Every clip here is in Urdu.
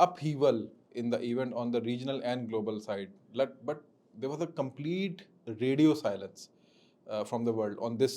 upheaval in the event on the regional and global side. But there was a complete radio silence from the world on this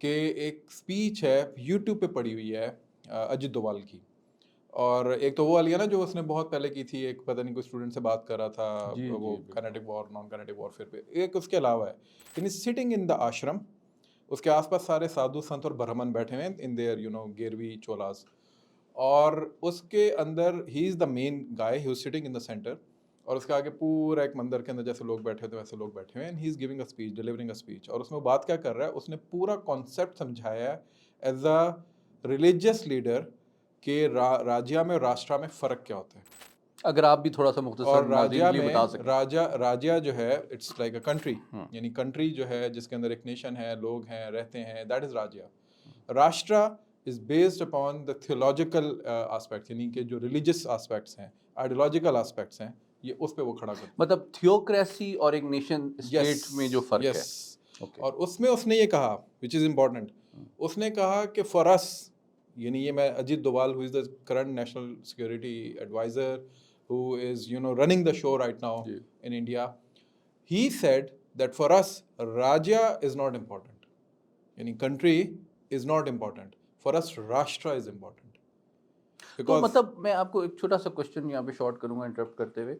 کہ ایک اسپیچ ہے یوٹیوب پہ پڑی ہوئی ہے اجت دوال کی، اور ایک تو وہ والی ہے نا جو اس نے بہت پہلے کی تھی، ایک پتہ نہیں کوئی اسٹوڈنٹ سے بات کر رہا تھا جی وہ جی بالکل. کائنیٹک وار نان کائنیٹک وارفیئر پہ، ایک اس کے علاوہ ہے یعنی سٹنگ ان دا آشرم، اس کے آس پاس سارے سادھو سنت اور برہمن بیٹھے ہوئے ہیں ان دیئر گیروی چولاز، اور اس کے اندر ہی is the main guy, he was sitting in the centre, اور اس کے آگے پورا ایک مندر کے اندر جیسے لوگ بیٹھے ہوتے ہیں ویسے لوگ بیٹھے ہوئے ہیں، he is giving a speech, delivering a speech, اور اس میں وہ بات کیا کر رہا ہے، اس نے پورا کانسیپٹ سمجھایا ہے ایز اے ریلیجیس لیڈر کہ راجیہ میں اور راشٹرا میں فرق کیا ہوتا ہے، اگر آپ بھی تھوڑا سا مختصر اور ناظرین راجیہ کے لیے میں بتا سکیں. راجیہ جو ہے اٹس لائک اے کنٹری، یعنی کنٹری جو ہے جس کے اندر ایک نیشن ہے، لوگ ہیں، رہتے ہیں، that is rajya. Rashtra is based upon the theological aspects, یعنی کہ جو ریلیجیس آسپیکٹس ہیں، آئیڈیولوجیکل آسپیکٹس ہیں، یہ اس پہ وہ کھڑا کرتے ہیں. مطلب تھیوکریسی اور ایک نیشن یس اسٹیٹ میں جو فرق یس. ہے. اوکے. اور اس میں اس نے یہ کہا وچ از امپورٹنٹ، اس نے کہا کہ فار اس، یعنی یہ میں Ajit Doval who is the current national security adviser who is running the show right now جی. in India, he said that for us Rajya is not important, yani country is not important, for us Rashtra is important, تو because مطلب میں آپ کو ایک چھوٹا سا کوشچن یہاں پہ شارٹ کروں گا انٹرپٹ کرتے ہوئے،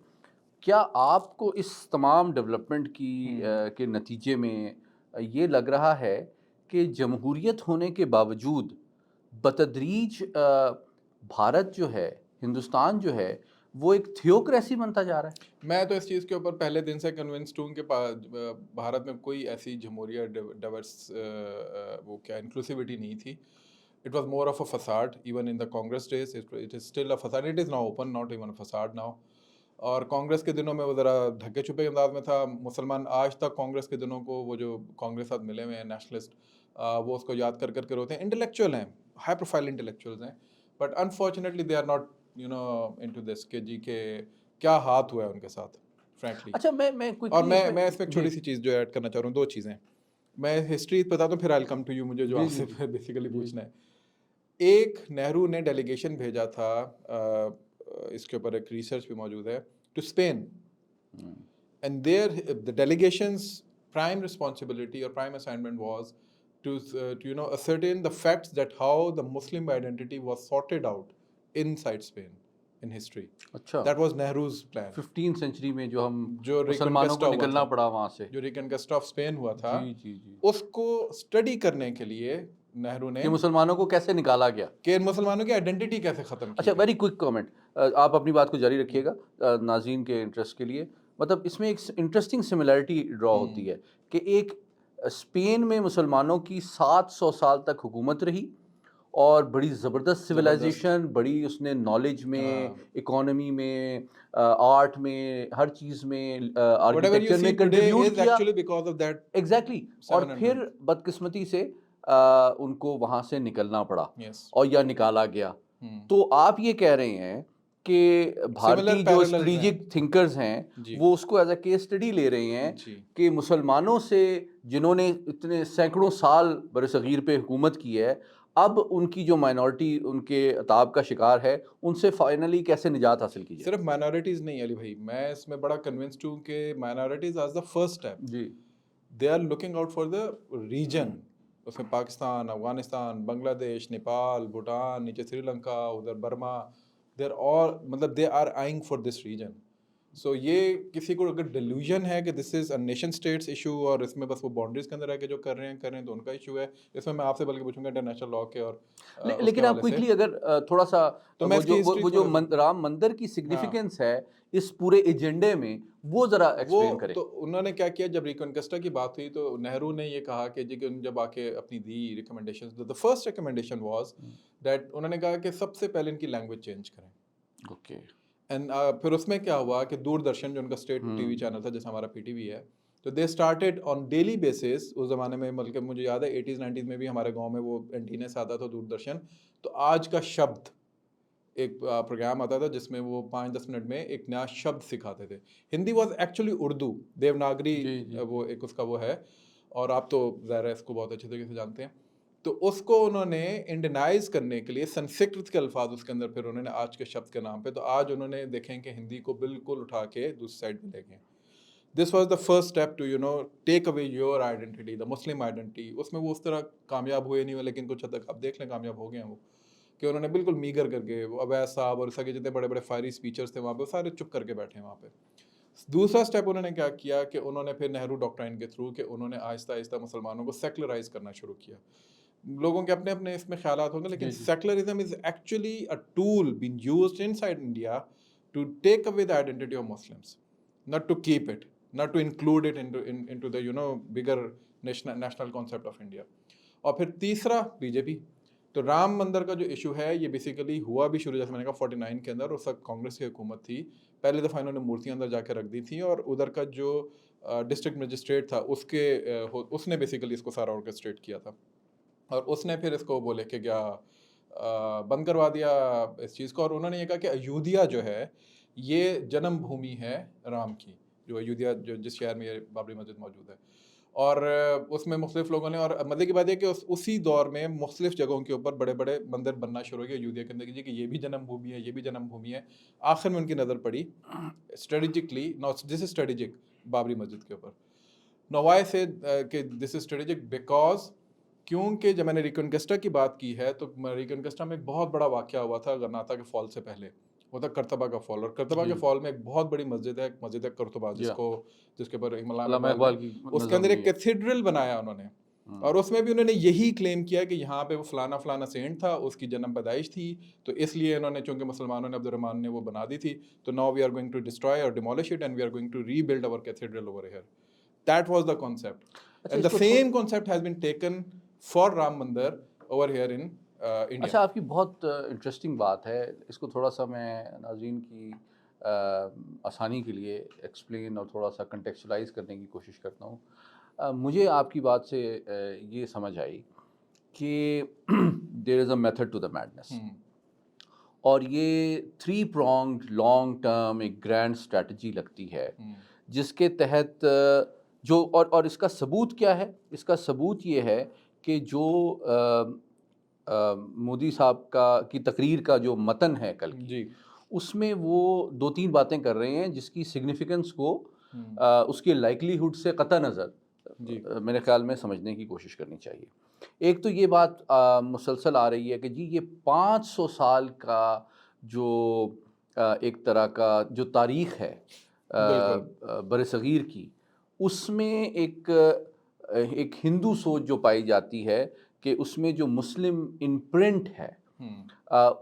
کیا آپ کو اس تمام ڈیولپمنٹ کی کے نتیجے میں یہ لگ رہا ہے کہ جمہوریت ہونے کے باوجود بتدریج بھارت جو ہے، ہندوستان جو ہے، وہ ایک تھیوکریسی بنتا جا رہا ہے؟ میں تو اس چیز کے اوپر پہلے دن سے کنونسڈ ہوں کہ بھارت میں کوئی ایسی جمہوریہ ڈائورس وہ کیا انکلوسیوٹی نہیں تھی. It was more of a facade, even in the Congress days. It is still a facade. It is now open, not even a facade now. اور کانگریس کے دنوں میں وہ ذرا دھکے چھپے انداز میں تھا. مسلمان آج تک کانگریس کے دنوں کو، وہ جو کانگریس ساتھ ملے ہوئے ہیں نیشنلسٹ، وہ اس کو یاد کر کر کے روتے ہیں. انٹلیکچوئل ہیں، ہائی پروفائل انٹلیکچوئلز ہیں، but unfortunately they are not into this کہ جی کہ کیا ہاتھ ہوا ہے ان کے ساتھ فرینکلی. اچھا میں اور کوئکلی میں اس میں ایک چھوٹی سی چیز جو ایڈ کرنا چاہ رہا ہوں، دو چیزیں میں ہسٹری بتاتا ہوں، پھر آئی ول کم ٹو یو، مجھے جو آپ سے بیسیکلی پوچھنا ہے. ایک نہرو نے ڈیلیگیشن بھیجا تھا، اس کے اوپر ایک ریسرچ بھی موجود ہے، to Spain, and there the delegations prime responsibility or prime assignment was to ascertain the facts that how the Muslim identity was sorted out inside Spain in history. اچھا، That was Nehru's plan. 15 century میں جو ہم جو مسلمانوں کو نکلنا پڑا وہاں سے، جو ریکنکسٹ آف اسپین ہوا تھا، جی جی جی، اس کو اسٹڈی کرنے کے لیے نہرو نے کہ مسلمانوں کو کیسے نکالا گیا. کہ مسلمانوں کی آئیڈینٹی کیسے ختم کی اچھا، گئی. ویری کوئک کامنٹ، آپ اپنی بات کو جاری رکھیے گا ناظرین کے انٹرسٹ کے لیے. مطلب اس میں ایک انٹرسٹنگ سملیرٹی ڈرا ہوتی ہے کہ ایک اسپین میں مسلمانوں کی 700 سال تک حکومت رہی، اور بڑی زبردست سویلائزیشن، بڑی اس نے نالج میں، اکانومی میں، آرٹ میں، ہر چیز میں، آرکیٹیکچر میں کنٹریبیوٹ کیا. ایگزیکٹلی. اور پھر بدقسمتی سے ان کو وہاں سے نکلنا پڑا، اور یا نکالا گیا. تو آپ یہ کہہ رہے ہیں کہ بھارتی جو اسٹریٹجک تھنکرز ہیں وہ اس کو ایز اے کیس اسٹڈی لے رہے ہیں کہ مسلمانوں سے جنہوں نے اتنے سینکڑوں سال برصغیر پہ حکومت کی ہے، اب ان کی جو مائنورٹی ان کے عطاب کا شکار ہے، ان سے فائنلی کیسے نجات حاصل کی جائے. صرف مائنورٹیز نہیں علی بھائی، میں اس میں بڑا کنونسڈ ہوں کہ minorities is the first step, جی، they are looking out for the region. اس میں پاکستان، افغانستان، بنگلہ دیش، نیپال، بھوٹان، نیچے سری لنکا، ادھر برما، دے آر آل مطلب they are eyeing for this region. So یہ کسی کو اگر ڈیلیوژن ہے کہ this is a nation states issue اور اس میں بس وہ باؤنڈریز کے اندر رہ کے جو کر رہے ہیں تو ان کا ایشو ہے. اس میں آپ سے بلکہ پوچھوں گا انٹرنیشنل لاء کے اور لیکن آپ کوئکلی اگر تھوڑا سا وہ جو رام مندر کی سگنیفیکینس ہے اس پورے ایجنڈے میں، وہ ذرا ایکسپلین کریں. تو انہوں نے کیا کیا، جب ریکنکسٹا کی بات ہوئی تو نہرو نے یہ کہا کہ جی کہ جب آ کے اپنی دی recommendation, the first recommendation was that انہوں نے کہا کہ سب سے پہلے ان کی لینگویج چینج کریں. اوکے. اینڈ پھر اس میں کیا ہوا کہ دوردرشن جو ان کا اسٹیٹ ٹی وی چینل تھا جیسے ہمارا پی ٹی وی ہے، تو they started on daily basis. اس زمانے میں بلکہ مجھے یاد ہے 80s 90s میں بھی ہمارے گاؤں میں وہ اینٹینے سے آتا تھا دوردرشن. تو آج کا شبد ایک پروگرام آتا تھا جس میں وہ 5-10 منٹ میں ایک نیا شبد سکھاتے تھے. ہندی واز ایکچولی اردو، دیوناگری وہ ایک اس کا وہ ہے، اور آپ تو ظاہر ہے اس کو بہت اچھے طریقے سے جانتے ہیں. تو اس کو انہوں نے انڈینائز کرنے کے لیے سنسکرت کے الفاظ اس کے اندر پھر انہوں نے آج کے شبد کے نام پہ، تو آج انہوں نے دیکھیں کہ ہندی کو بالکل اٹھا کے دوسری سائڈ پہ لے گئے. This was the first step to take away your identity, the Muslim identity. اس میں وہ اس طرح کامیاب ہوئے نہیں ہوئے، لیکن کچھ حد تک اب دیکھ لیں کامیاب ہو گئے ہیں وہ، کہ انہوں نے بالکل میگر کر کے اویس صاحب اور اس کے جتنے بڑے بڑے فائری اسپیچرز تھے وہاں پہ، وہ سارے چپ کر کے بیٹھے ہیں وہاں پہ. دوسرا اسٹیپ انہوں نے کیا کیا کہ انہوں نے پھر نہرو ڈاکٹرائن کے تھرو کہ انہوں نے آہستہ آہستہ مسلمانوں کو سیکولرائز کرنا شروع کیا. لوگوں کے اپنے اپنے اس میں خیالات ہوں گے، لیکن secularism is actually a tool been used inside India to take away the identity of Muslims, not to keep it, not to include it into the bigger national concept of India. اور پھر تیسرا بی جے پی. تو رام مندر کا جو ایشو ہے یہ بیسیکلی ہوا بھی شروع، جیسے میں نے کہا 49 کے اندر، اس وقت کانگریس کی حکومت تھی. پہلی دفعہ انہوں نے مورتیاں اندر جا کے رکھ دی تھیں، اور ادھر کا جو ڈسٹرکٹ مجسٹریٹ تھا اس نے بیسیکلی اس کو سارا آرکسٹریٹ کیا تھا، اور اس نے پھر اس کو بولے کہ کیا بند کروا دیا اس چیز کو. اور انہوں نے یہ کہا کہ ایودھیا جو ہے یہ جنم بھومی ہے رام کی، جو ایودھیا جو جس شہر میں یہ بابری مسجد موجود ہے. اور اس میں مختلف لوگوں نے، اور مزے کی بات یہ کہ اسی دور میں مختلف جگہوں کے اوپر بڑے بڑے مندر بننا شروع ہو گئے ایودھیا کے اندر، کہ یہ بھی جنم بھومی ہے، یہ بھی جنم بھومی ہے. آخر میں ان کی نظر پڑی strategically, this is strategic, Babri مسجد کے اوپر. نو وائی سے کہ دس از اسٹریٹجک بیکاز، کیونکہ جب میں نے ریکنکسٹا کی بات کی ہے تو ریکنکسٹا میں ایک بہت بڑا واقعہ ہوا تھا غرناطہ کے فال سے پہلے، وہ تھا کرتبہ کا فال. اور کرتبہ کے فال میں ایک بہت بڑی مسجد ہے، مسجد کرتبہ، جس کے اوپر علامہ اقبال کی، اس کے اندر ایک کیتھیڈرل بنایا انہوں نے. اور اس میں بھی انہوں نے یہی کلیم کیا کہ یہاں پہ وہ فلانا فلانا سینٹ تھا، اس کی جنم پیدائش تھی، تو اس لیے انہوں نے، چونکہ مسلمانوں نے، عبد الرحمن نے وہ بنا دی تھی، تو now we are going to destroy اور demolish it and we are going to rebuild our cathedral over here. That was the concept. And the same concept has been taken for Ram Mandir over here in India. اچھا، آپ کی بہت انٹرسٹنگ بات ہے، اس کو تھوڑا سا میں ناظرین کی آسانی کے لیے ایکسپلین اور تھوڑا سا کنٹیکچولائز کرنے کی کوشش کرتا ہوں. مجھے آپ کی بات سے یہ سمجھ آئی کہ there is a method to the madness, اور یہ 3 pronged لانگ ٹرم ایک گرینڈ اسٹریٹجی لگتی ہے، جس کے تحت جو اور اس کا ثبوت کیا ہے؟ اس کا ثبوت یہ ہے کہ جو مودی صاحب کی تقریر کا جو متن ہے کل کی، اس میں وہ 2-3 باتیں کر رہے ہیں جس کی سگنیفیکنس کو اس کے لائکلیہڈ سے قطع نظر میرے خیال میں سمجھنے کی کوشش کرنی چاہیے. ایک تو یہ بات مسلسل آ رہی ہے کہ جی یہ 500 سال کا جو ایک طرح کا جو تاریخ ہے برصغیر کی، اس میں ایک ہندو سوچ جو پائی جاتی ہے کہ اس میں جو مسلم امپرنٹ ہے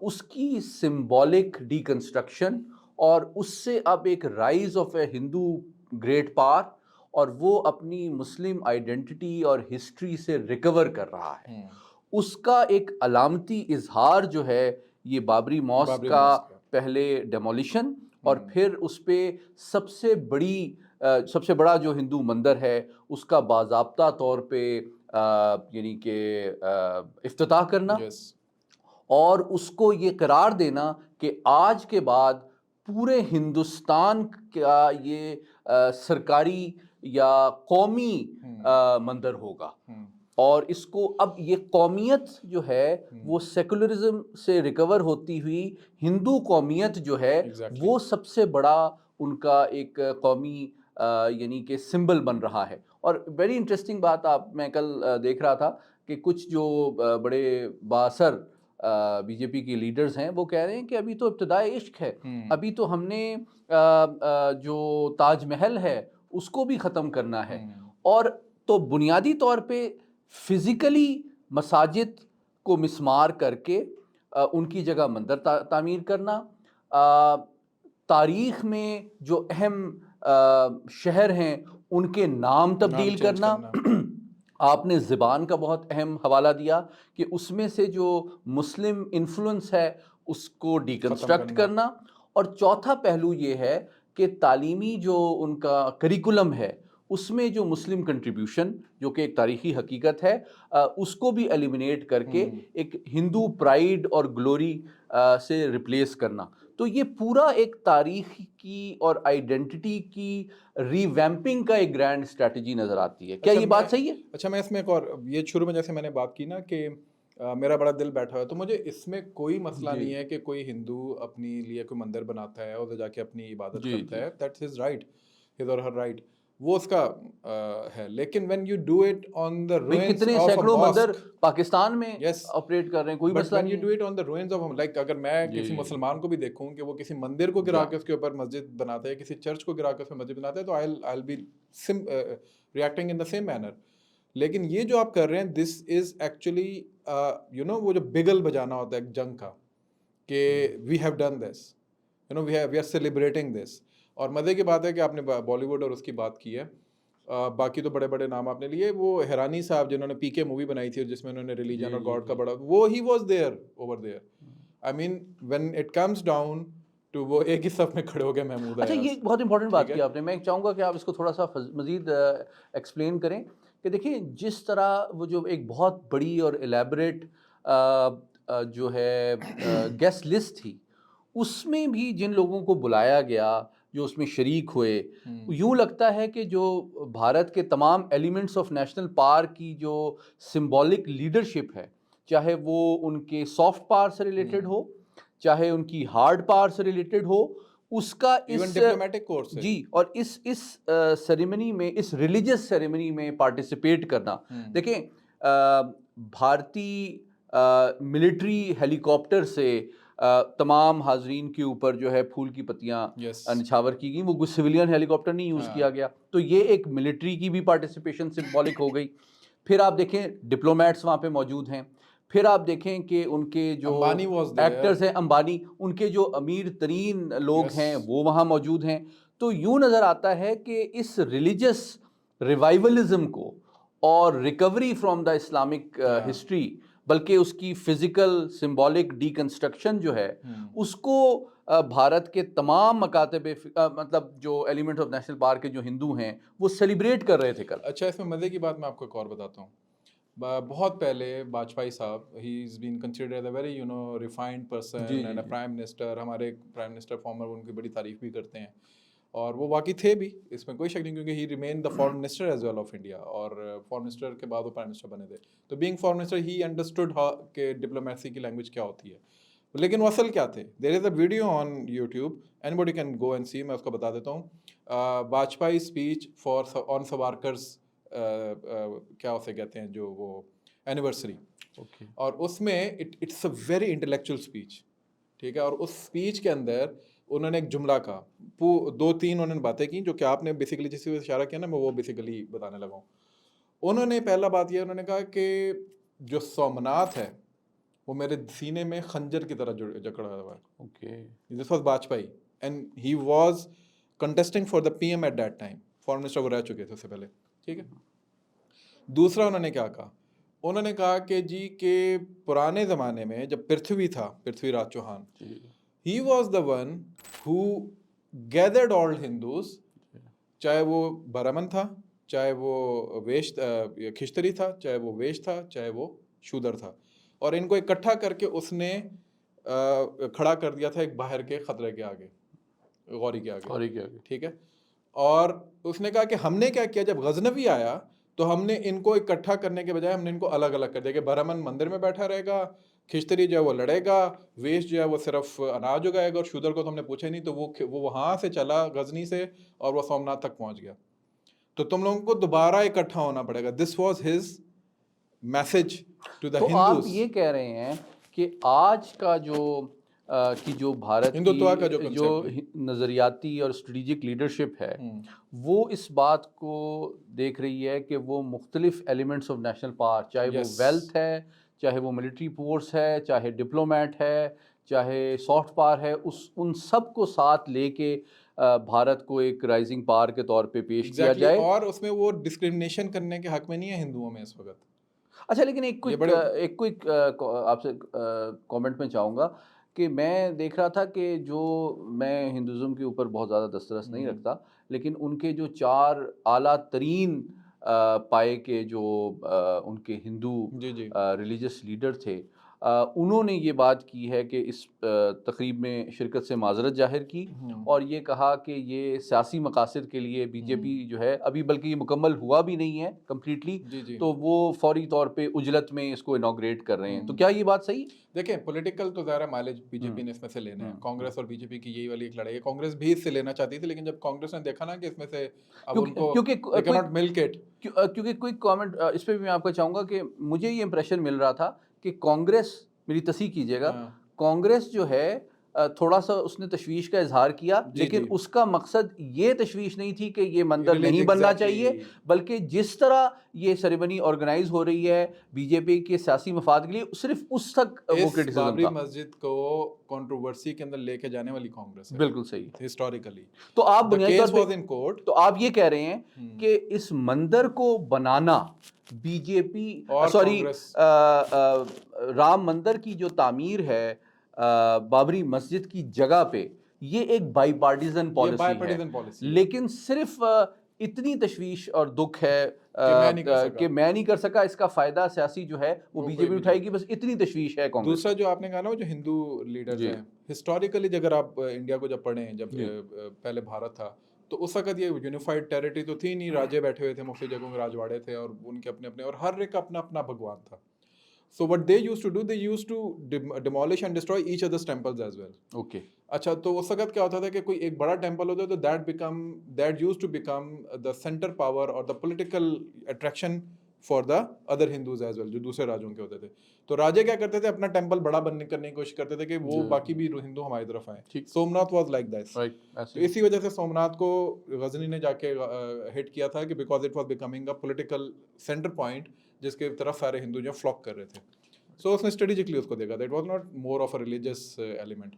اس کی سمبولک ڈیکنسٹرکشن، اور اس سے اب ایک rise of a Hindu great power, اور وہ اپنی مسلم آئیڈینٹی اور ہسٹری سے ریکور کر رہا ہے. اس کا ایک علامتی اظہار جو ہے یہ بابری ماسک کا پہلے ڈیمولیشن، اور پھر اس پہ سب سے بڑا جو ہندو مندر ہے اس کا باضابطہ طور پہ یعنی کہ افتتاح کرنا، اور اس کو یہ قرار دینا کہ آج کے بعد پورے ہندوستان کا یہ سرکاری یا قومی مندر ہوگا. اور اس کو اب یہ قومیت جو ہے وہ سیکولرزم سے ریکور ہوتی ہوئی ہندو قومیت جو ہے وہ سب سے بڑا ان کا ایک قومی یعنی کہ سمبل بن رہا ہے. اور ویری انٹرسٹنگ بات میں کل دیکھ رہا تھا کہ کچھ جو بڑے بااثر بی جے پی کے لیڈرز ہیں وہ کہہ رہے ہیں کہ ابھی تو ابتدائے عشق ہے، ابھی تو ہم نے جو تاج محل ہے اس کو بھی ختم کرنا ہے. اور تو بنیادی طور پہ فزیکلی مساجد کو مسمار کر کے ان کی جگہ مندر تعمیر کرنا، تاریخ میں جو اہم شہر ہیں ان کے نام تبدیل کرنا. آپ نے زبان کا بہت اہم حوالہ دیا کہ اس میں سے جو مسلم انفلوئنس ہے اس کو ڈیکنسٹرکٹ کرنا. اور چوتھا پہلو یہ ہے کہ تعلیمی جو ان کا کریکولم ہے اس میں جو مسلم کنٹریبیوشن، جو کہ ایک تاریخی حقیقت ہے، اس کو بھی ایلیمینیٹ کر کے ایک ہندو پرائیڈ اور گلوری سے ریپلیس کرنا. تو یہ پورا ایک تاریخ کی اور آئیڈینٹی کی ری ویمپنگ کا ایک گرینڈ اسٹریٹجی نظر آتی ہے. کیا یہ بات صحیح ہے؟ اچھا، میں اس میں ایک اور، یہ شروع میں جیسے میں نے بات کی نا کہ میرا بڑا دل بیٹھا ہوا ہے، تو مجھے اس میں کوئی مسئلہ نہیں ہے کہ کوئی ہندو اپنی لیے کوئی مندر بناتا ہے اور جا کے اپنی عبادت کرتا ہے. That's his right, his or her right. وہ اس کا ہے. لیکن when you do it on the بھئی ruins کتنے of a سینکڑوں مندر mosque, پاکستان میں yes, آپریٹ کر رہے ہیں، کوئی but مسئلہ when نہیں you do ہے. it on the ruins of like اگر میں جی کسی مسلمان کو بھی دیکھوں کہ وہ کسی مندر کو گرا جا کے اس کے اوپر مسجد بناتا ہے، کسی چرچ کو گرا کے اس میں مسجد بناتا ہے، تو I'll be reacting in the same manner. لیکن یہ جو آپ کر رہے ہیں this is actually وہ جو بگل بجانا ہوتا ہے ایک جنگ کا کہ we have done this, we are celebrating this. اور مزے کی بات ہے کہ آپ نے بالی ووڈ اور اس کی بات کی ہے. باقی تو بڑے بڑے نام آپ نے لیے. وہ حیرانی صاحب جنہوں نے پی کے مووی بنائی تھی جس میں انہوں نے ریلیجن اور گاڈ کا بڑا وہ ہی was there over there. I mean when it comes down to وہ ایک ہی صف میں کھڑے ہو گئے محمود اچھا ایاز. یہ بہت امپورٹنٹ بات کی آپ نے. میں چاہوں گا کہ آپ اس کو تھوڑا سا مزید ایکسپلین کریں کہ دیکھیں جس طرح وہ جو ایک بہت بڑی اور الیبریٹ جو ہے گیسٹ لسٹ تھی، اس میں بھی جن لوگوں کو بلایا گیا جو اس میں شریک ہوئے، یوں لگتا ہے کہ جو بھارت کے تمام ایلیمنٹس آف نیشنل پارک کی جو سمبولک لیڈرشپ ہے، چاہے وہ ان کے سافٹ پاور سے ریلیٹڈ ہو، چاہے ان کی ہارڈ پاور سے ریلیٹڈ ہو، اس کا ایون ڈپلومیٹک کورس جی اور اس سیریمنی میں، اس ریلیجس سیریمنی میں پارٹیسپیٹ کرنا. دیکھیں بھارتی ملٹری ہیلی کاپٹر سے تمام حاضرین کے اوپر جو ہے پھول کی پتیاں نچھاور کی گئیں، وہ کوئی سویلین ہیلی کاپٹر نہیں یوز کیا گیا. تو یہ ایک ملٹری کی بھی پارٹیسپیشن سمبولک ہو گئی. پھر آپ دیکھیں ڈپلومیٹس وہاں پہ موجود ہیں. پھر آپ دیکھیں کہ ان کے جو ایکٹرز ہیں، امبانی، ان کے جو امیر ترین لوگ ہیں وہ وہاں موجود ہیں. تو یوں نظر آتا ہے کہ اس ریلیجس ریوائولزم کو اور recovery from the Islamic history, بلکہ اس کی فزیکل سمبولک ڈی کنسٹرکشن جو ہے، اس کو بھارت کے تمام مکاتب مطلب جو ایلیمنٹ آف نیشنل پارک کے جو ہندو ہیں وہ سیلیبریٹ کر رہے تھے کل. اچھا اس میں مزے کی بات میں آپ کو ایک اور بتاتا ہوں. بہت پہلے واجپئی صاحب he is been considered as a very refined person and a prime minister. ہمارے پرائم منسٹر فارمر ان کی بڑی تعریف بھی کرتے ہیں اور وہ واقعی تھے بھی، اس میں کوئی شک نہیں، کیونکہ he remain the foreign minister as well of India, اور فارن منسٹر کے بعد وہ پرائم منسٹر بنے تھے. تو being foreign minister he understood کہ ڈپلومیسی کی لینگویج کیا ہوتی ہے. لیکن وہ اصل کیا تھے؟ There is a video on YouTube, anybody can go and see. میں اس کو بتا دیتا ہوں. Vajpayee speech for on Savarkars, کیا اسے کہتے ہیں جو وہ اینیورسری، اور اس میں it's a very intellectual speech, ٹھیک ہے. اور اس اسپیچ کے اندر انہوں نے ایک جملہ کہا، 2-3 انہوں نے باتیں کی جو کہ آپ نے بیسیکلی جس سے اشارہ کیا نا، میں وہ بیسیکلی بتانے لگا ہوں. انہوں نے پہلا بات یہ انہوں نے کہا کہ جو سومناتھ ہے وہ میرے سینے میں خنجر کی طرح جکڑا ہوا ہے. This was Vajpayee and he was contesting for the P M at that time. Foreign minister وہ رہ چکے تھے اس سے پہلے، ٹھیک ہے. دوسرا انہوں نے کیا کہا؟ انہوں نے کہا کہ جی کہ پرانے زمانے میں جب پرتھوی تھا، Prithvi Raj Chauhan, he was the one who gathered all Hindus, چاہے وہ برہمن تھا، چاہے وہ ویش کھشتری تھا، چاہے وہ ویش تھا، چاہے وہ شودر تھا، اور ان کو اکٹھا کر کے اس نے کھڑا کر دیا تھا ایک باہر کے خطرے کے آگے، غوری کے آگے، ٹھیک ہے. اور اس نے کہا کہ ہم نے کیا کیا، جب غزنوی آیا تو ہم نے ان کو اکٹھا کرنے کے بجائے ہم نے ان کو الگ الگ کر دیا کہ برہمن مندر میں بیٹھا رہے گا، کھشتری جو ہے وہ لڑے گا، ویش جو ہے وہ صرف اناج اگائے گا، اور شودر کو تو ہم نے پوچھا ہی نہیں. تو وہ وہاں سے چلا غزنی سے اور وہ سومناتھ تک پہنچ گیا. تو تم لوگوں کو دوبارہ اکٹھا ہونا پڑے گا. This was his message to the Hindus. تو آپ یہ کہہ رہے ہیں کہ آج کا جو بھارت کی جو نظریاتی اور اسٹریٹجک لیڈرشپ ہے، وہ اس بات کو دیکھ رہی ہے کہ وہ مختلف ایلیمنٹس آف نیشنل پارک، چاہے وہ ویلتھ ہے، چاہے وہ ملٹری فورس ہے، چاہے ڈپلومیٹ ہے، چاہے سافٹ پاور ہے، ان سب کو ساتھ لے کے بھارت کو ایک رائزنگ پاور کے طور پہ پیش کیا جائے. اور اس میں وہ ڈسکریمنیشن کرنے کے حق میں نہیں ہے ہندوؤں میں اس وقت. اچھا لیکن ایک کوئک آپ سے کامنٹ میں چاہوں گا کہ میں دیکھ رہا تھا کہ جو میں ہندوازم کے اوپر بہت زیادہ دسترس نہیں رکھتا، لیکن ان کے جو 4 اعلیٰ ترین پائے کے جو ان کے ہندو ریلیجس لیڈر تھے، انہوں نے یہ بات کی ہے کہ اس تقریب میں شرکت سے معذرت ظاہر کی اور یہ کہا کہ یہ سیاسی مقاصد کے لیے بی جے پی جو ہے ابھی بلکہ یہ مکمل ہوا بھی نہیں ہے کمپلیٹلی، تو وہ فوری طور پہ عجلت میں اس کو انوگریٹ کر رہے ہیں، تو کیا یہ بات صحیح؟ دیکھیں پولیٹیکل تو ظاہر مائلیج بی جے پی نے اس میں سے لینا ہے، کانگریس اور بی جے پی کی یہی والی ایک لڑائی ہے، کانگریس بھی اس سے لینا چاہتی تھی لیکن جب کانگریس نے دیکھا نا کہ اس میں سے اب ان کو they cannot milk it۔ کیونکہ کوئی کامنٹ اس پہ بھی میں آپ کو چاہوں گا کہ مجھے یہ امپریشن مل رہا تھا کہ کانگریس، میری تصحیح کیجیے گا، کانگریس جو ہے تھوڑا سا اس نے تشویش کا اظہار کیا، لیکن اس کا مقصد یہ تشویش نہیں تھی کہ یہ مندر نہیں بننا چاہیے، بلکہ جس طرح یہ سیریمنی آرگنائز ہو رہی ہے بی جے پی کے سیاسی مفاد کے لیے، صرف اس تک وہ کرٹیسزم تھا۔ بابری مسجد کو کنٹروورسی کے اندر لے کے جانے والی کانگریس ہے، بالکل صحیح، ہسٹوریکلی۔ تو آپ بنیادی طور پہ تو آپ یہ کہہ رہے ہیں کہ اس مندر کو بنانا be J P sorry Ram مندر کی جو تعمیر ہے بابری مسجد کی جگہ پہ، یہ ایک بائی پارٹیزن پالیسی ہے، لیکن صرف اتنی تشویش اور دکھ ہے کہ میں نہیں کر سکا، اس کا فائدہ سیاسی جو ہے وہ بی جے پی اٹھائے گی، بس اتنی تشویش ہے کانگریس۔ دوسرا جو آپ نے کہا نا وہ جو ہندو لیڈرز ہیں، ہسٹوریکلی اگر آپ انڈیا کو جب پڑھیں، جب پہلے بھارت تھا تو اس وقت یہ یونیفائڈ ٹیریٹری تو تھی نہیں، راجے بیٹھے ہوئے تھے، مختلف جگہوں میں راجواڑے تھے اور ان کے اپنے اپنے، اور ہر ایک اپنا اپنا بھگوان تھا۔ So what they used to do, they used to demolish and destroy each other's temples as well. Okay. اچھا تو اس وقت کیا ہوتا تھا کہ کوئی ایک بڑا ٹیمپل ہوتا ہے تو that used to become the center power or the political attraction for the other Hindus as well، جو دوسرے راجوں کے ہوتے تھے۔ تو راجے کیا کرتے تھے، اپنا ٹیمپل بڑا بننے کرنے کی کوشش کرتے تھے کہ وہ باقی بھی ہندو ہماری طرف آئیں۔ سومناتھ واز لائک دس، تو اسی وجہ سے سومناتھ کو غزنی نے جا کے ہٹ کیا تھا کہ because it was becoming a political centre point جس کے طرف سارے ہندو جو فلاک کر رہے تھے۔ سو اس نے اسٹریٹجکلی اس کو دیکھا تھا، it was not more of a religious element.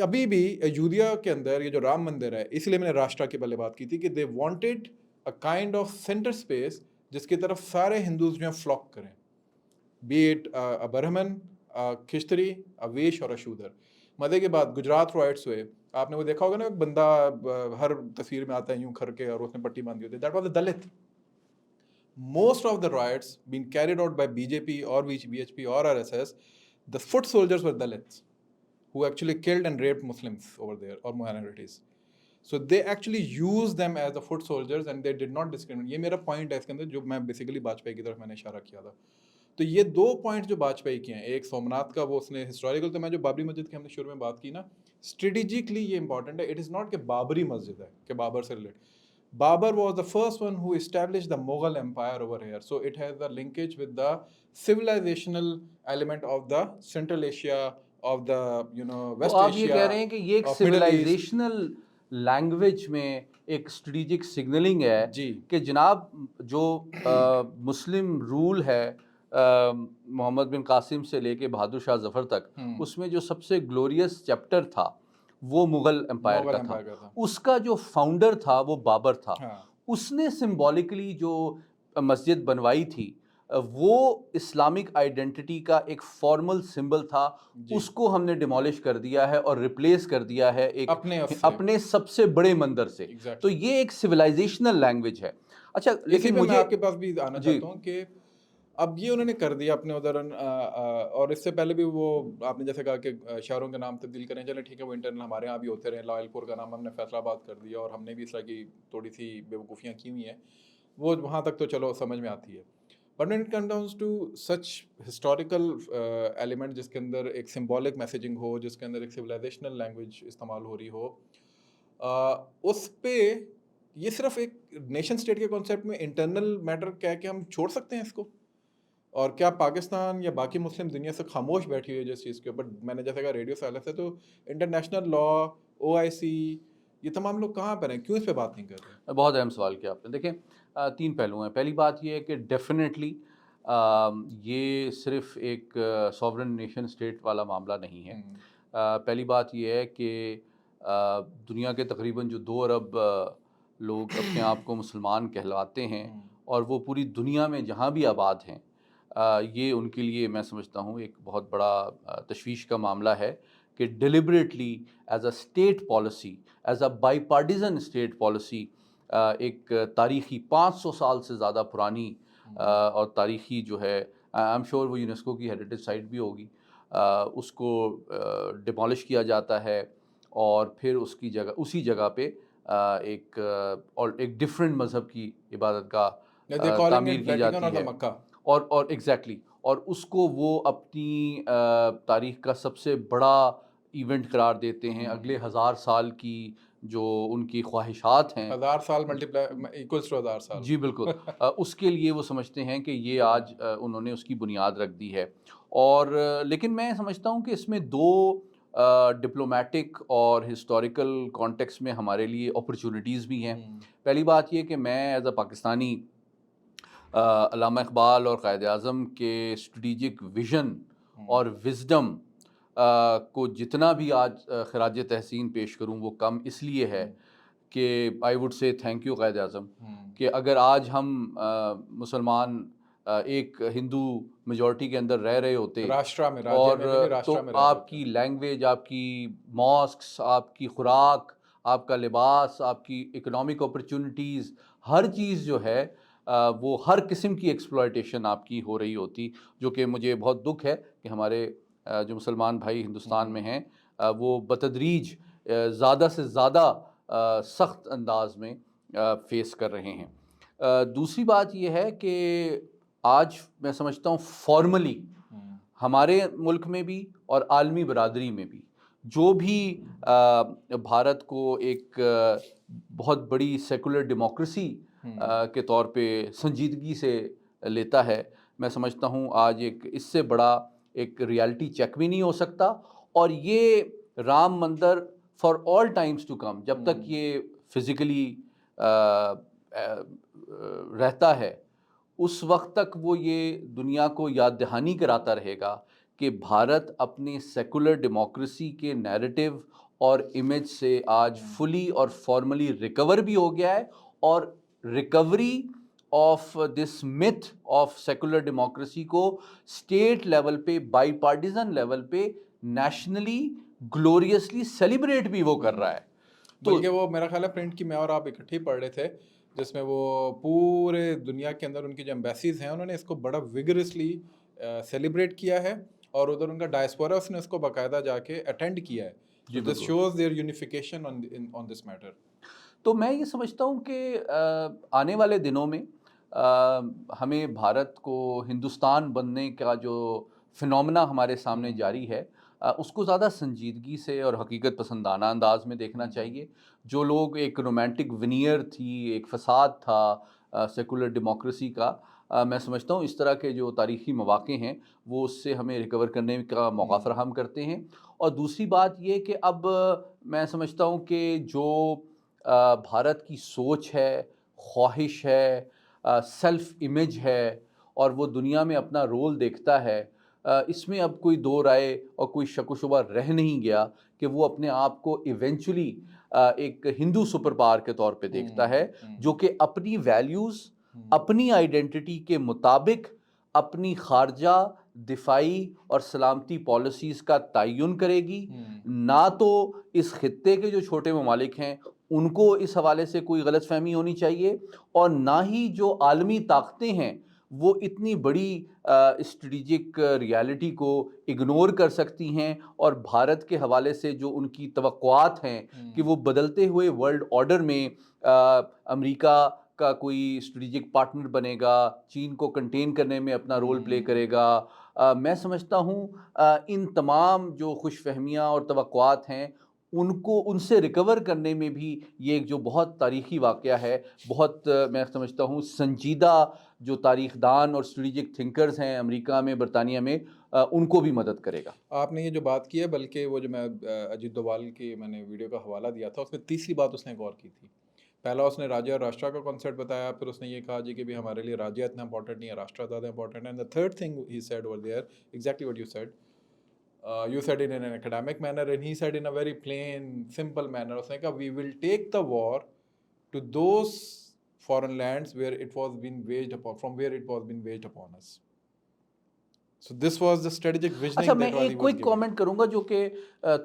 ابھی بھی ایودھیا کے اندر یہ جو رام مندر ہے، اس لیے میں نے راشٹرا کی پہلے بات کی تھی کہ they wanted a kind of centre space جس کی طرف سارے ہندوز جو ہیں فلاک کریں، بی اٹ اے برہمن، کھشتری، ویش اور شودر۔ مزے کی بات، گجرات رائٹس ہوئے، آپ نے وہ دیکھا ہوگا نا، بندہ ہر تصویر میں آتا ہے یوں کر کے اور اس نے پٹی باندھی ہوتی ہے، that was a Dalit. Most of the riots being carried out by BJP or BHP or RSS, the foot soldiers were Dalits who actually killed and raped Muslims over there or minorities. So they actually used them as the foot soldiers and they did not discriminate. یہ میرا پوائنٹ ہے اس کے اندر جو میں بیسیکلی واجپئی کی طرف میں نے اشارہ کیا تھا۔ تو یہ دو پوائنٹ جو واجپئی کے ہیں، ایک سومناتھ کا وہ اس نے ہسٹوریکل، تو میں جو بابری مسجد کی ہم نے شروع میں بات کی نا، اسٹریٹجکلی یہ امپورٹنٹ ہے، اٹ از ناٹ کہ بابری مسجد ہے کہ بابر سے relate. Babur was the first one who established the Mughal Empire over here, so it has a linkage with the civilizational element of the Central Asia, of the West Asia. آپ یہ کہہ رہے ہیں کہ یہ ایک civilizational لینگویج میں ایک اسٹریٹجک سگنلنگ ہے کہ جناب جو مسلم رول ہے محمد بن قاسم سے لے کے بہادر شاہ ظفر تک، اس میں جو سب سے گلوریس چیپٹر تھا وہ مغل امپائر کا تھا، اس کا جو فاؤنڈر تھا وہ بابر تھا۔ اس نے سمبولکلی جو مسجد بنوائی تھی وہ اسلامک آئیڈینٹی کا ایک فارمل سمبل تھا، اس کو ہم نے ڈیمولش کر دیا ہے اور ریپلیس کر دیا ہے ایک اپنے سب سے بڑے مندر سے۔ تو یہ ایک سویلائزیشنل لینگویج ہے۔ اچھا لیکن میں آپ کے پاس بھی آنا چاہتا ہوں کہ اب یہ انہوں نے کر دیا اپنے ادھر، اور اس سے پہلے بھی وہ آپ نے جیسے کہا کہ شہروں کے نام تبدیل کریں، چلیں ٹھیک ہے، وہ انٹرنل ہمارے یہاں بھی ہوتے رہے، لائل پور کا نام ہم نے فیصل آباد کر دیا اور ہم نے بھی اس طرح کی تھوڑی سی بے وقوفیاں کی ہوئی ہیں، وہ وہاں تک تو چلو سمجھ میں آتی ہے۔ But when it come downs to such historical element جس کے اندر ایک سمبولک میسیجنگ ہو، جس کے اندر ایک سویلائزیشنل لینگویج استعمال ہو رہی ہو، اس پہ یہ صرف ایک نیشن اسٹیٹ کے کانسیپٹ میں انٹرنل میٹر کہہ کے ہم چھوڑ سکتے ہیں اس کو؟ اور کیا پاکستان یا باقی مسلم دنیا سے خاموش بیٹھی ہوئی ہے جس چیز کے اوپر؟ میں نے جیسا کہا ریڈیو سائلنس ہے، تو انٹرنیشنل لا، OIC، یہ تمام لوگ کہاں پر ہیں، کیوں اس پہ بات نہیں کر رہے؟ بہت اہم سوال کیا آپ نے۔ دیکھیں 3 پہلو ہیں۔ پہلی بات یہ ہے کہ ڈیفینیٹلی یہ صرف ایک سوورن نیشن اسٹیٹ والا معاملہ نہیں ہے۔ پہلی بات یہ ہے کہ دنیا کے تقریباً جو 2 ارب لوگ اپنے آپ کو مسلمان کہلاتے ہیں اور وہ پوری دنیا میں جہاں بھی آباد ہیں، یہ ان کے لیے میں سمجھتا ہوں ایک بہت بڑا تشویش کا معاملہ ہے کہ deliberately as a state policy, as a bipartisan state policy, ایک تاریخی 500 سال سے زیادہ پرانی اور تاریخی جو ہے آئی ایم شیور وہ یونیسکو کی ہیریٹیج سائٹ بھی ہوگی. اس کو ڈیمالش کیا جاتا ہے اور پھر اس کی جگہ اسی جگہ پہ ایک ڈفرینٹ مذہب کی عبادت گاہ تعمیر کی جاتی ہے. اور ایگزیکٹلی اور اس کو وہ اپنی تاریخ کا سب سے بڑا ایونٹ قرار دیتے ہیں. اگلے 1000 سال کی جو ان کی خواہشات ہیں, 1000 سال ملٹیپلائی ایکولز ٹو 1000 سال. جی بالکل, اس کے لیے وہ سمجھتے ہیں کہ یہ آج انہوں نے اس کی بنیاد رکھ دی ہے. اور لیکن میں سمجھتا ہوں کہ اس میں دو ڈپلومیٹک اور ہسٹوریکل کانٹیکس میں ہمارے لیے اپرچونیٹیز بھی ہیں. پہلی بات یہ کہ میں ایز اے پاکستانی علامہ اقبال اور قائد اعظم کے اسٹریٹجک ویژن اور وزڈم کو جتنا بھی آج خراج تحسین پیش کروں وہ کم اس لیے ہے کہ I would say thank you Quaid Azam, کہ اگر آج ہم مسلمان ایک ہندو میجورٹی کے اندر رہ رہے ہوتے اور تو آپ کی لینگویج, آپ کی ماسکس, آپ کی خوراک, آپ کا لباس, آپ کی اکنامک اپرچونیٹیز, ہر چیز جو ہے وہ ہر قسم کی ایکسپلائٹیشن آپ کی ہو رہی ہوتی, جو کہ مجھے بہت دکھ ہے کہ ہمارے جو مسلمان بھائی ہندوستان میں ہیں وہ بتدریج زیادہ سے زیادہ سخت انداز میں فیس کر رہے ہیں. دوسری بات یہ ہے کہ آج میں سمجھتا ہوں فارملی ہمارے ملک میں بھی اور عالمی برادری میں بھی جو بھی بھارت کو ایک بہت بڑی سیکولر ڈیموکریسی کے طور پہ سنجیدگی سے لیتا ہے, میں سمجھتا ہوں آج ایک اس سے بڑا ایک ریالٹی چیک بھی نہیں ہو سکتا. اور یہ Ram Mandir for all times to come, جب تک یہ فزیکلی رہتا ہے اس وقت تک وہ یہ دنیا کو یاد دہانی کراتا رہے گا کہ بھارت اپنی سیکولر ڈیموکریسی کے نیریٹو اور امیج سے آج فلی اور فارملی ریکور بھی ہو گیا ہے. اور recovery of this myth of secular democracy کو اسٹیٹ لیول پہ, بائی پارٹیزن لیول پہ, نیشنلی گلوریسلی سیلیبریٹ بھی وہ کر رہا ہے. بلکہ وہ میرا خیال ہے پرنٹ کی میں اور آپ اکٹھے پڑھ رہے تھے جس میں وہ پورے دنیا کے اندر ان کی جو ایمبیسیز ہیں انہوں نے اس کو بڑا ویگرسلی سیلیبریٹ کیا ہے, اور ادھر ان کا ڈائسپورا اس نے اس کو باقاعدہ جا کے اٹینڈ کیا ہے. This shows their unification on this matter. تو میں یہ سمجھتا ہوں کہ آنے والے دنوں میں ہمیں بھارت کو ہندوستان بننے کا جو فنومنا ہمارے سامنے جاری ہے اس کو زیادہ سنجیدگی سے اور حقیقت پسندانہ انداز میں دیکھنا چاہیے. جو لوگ ایک رومانٹک ونیئر تھی, ایک فساد تھا سیکولر ڈیموکریسی کا, میں سمجھتا ہوں اس طرح کے جو تاریخی مواقع ہیں وہ اس سے ہمیں ریکور کرنے کا موقع فراہم کرتے ہیں. اور دوسری بات یہ کہ اب میں سمجھتا ہوں کہ جو بھارت کی سوچ ہے, خواہش ہے, سیلف امیج ہے اور وہ دنیا میں اپنا رول دیکھتا ہے, اس میں اب کوئی دو رائے اور کوئی شک و شبہ رہ نہیں گیا کہ وہ اپنے آپ کو ایونچولی ایک ہندو سپر پاور کے طور پہ دیکھتا ہے, جو کہ اپنی ویلیوز, اپنی آئیڈینٹی کے مطابق اپنی خارجہ, دفاعی اور سلامتی پالیسیز کا تعین کرے گی. نہ تو اس خطے کے جو چھوٹے ممالک ہیں ان کو اس حوالے سے کوئی غلط فہمی ہونی چاہیے, اور نہ ہی جو عالمی طاقتیں ہیں وہ اتنی بڑی اسٹریٹجک ریالٹی کو اگنور کر سکتی ہیں, اور بھارت کے حوالے سے جو ان کی توقعات ہیں کہ وہ بدلتے ہوئے ورلڈ آرڈر میں امریکہ کا کوئی اسٹریٹجک پارٹنر بنے گا, چین کو کنٹین کرنے میں اپنا رول پلے کرے گا. میں سمجھتا ہوں ان تمام جو خوش فہمیاں اور توقعات ہیں ان سے ریکور کرنے میں بھی یہ ایک جو بہت تاریخی واقعہ ہے, بہت میں سمجھتا ہوں سنجیدہ جو تاریخ دان اور اسٹریٹجک تھنکرز ہیں امریکہ میں, برطانیہ میں, ان کو بھی مدد کرے گا. آپ نے یہ جو بات کی ہے, بلکہ وہ جو میں اجیت دووال کی میں نے ویڈیو کا حوالہ دیا تھا اس میں تیسری بات اس نے غور کی تھی. پہلا اس نے راجیہ اور راشٹرا کا کانسیپٹ بتایا, پھر اس نے یہ کہا جی کہ بھی ہمارے لیے راجیہ اتنا امپورٹنٹ نہیں ہے, راشٹرا زیادہ امپورٹنٹ ہے. And the third thing he said over there exactly what you said it in an academic manner and he said in a very plain simple manner. اس نے کہا we will take the war to those foreign lands where it was being waged upon, from where it was being waged upon us. So this was the strategic visioning. اچھا, میں ایک کوئی کامنٹ کروں گا جو کہ